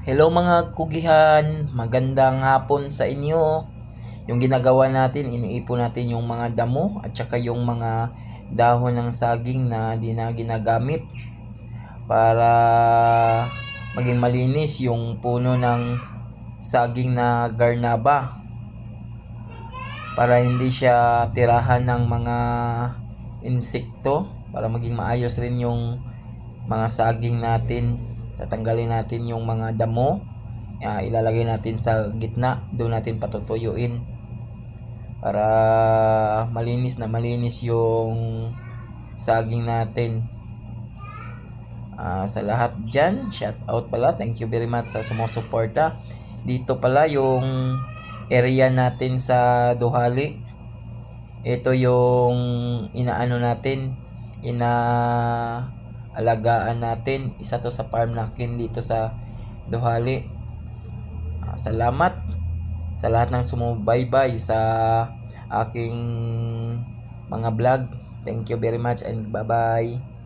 Hello mga kugihan, magandang hapon sa inyo. Yung ginagawa natin, iniipon natin yung mga damo at saka yung mga dahon ng saging na di na ginagamit para maging malinis yung puno ng saging na garnaba, para hindi siya tirahan ng mga insekto, para maging maayos rin yung mga saging natin. Tatanggalin natin yung mga damo, ilalagay natin sa gitna, doon natin patutuyuin para malinis na malinis yung saging natin. Sa lahat dyan, shout out pala, thank you very much sa sumusuporta. Dito pala yung area natin sa Duhali. Ito yung inaano natin, inaalagaan natin. Isa to sa farm natin dito sa Duhali. Salamat sa lahat ng sumubaybay sa aking mga vlog. Thank you very much and bye-bye.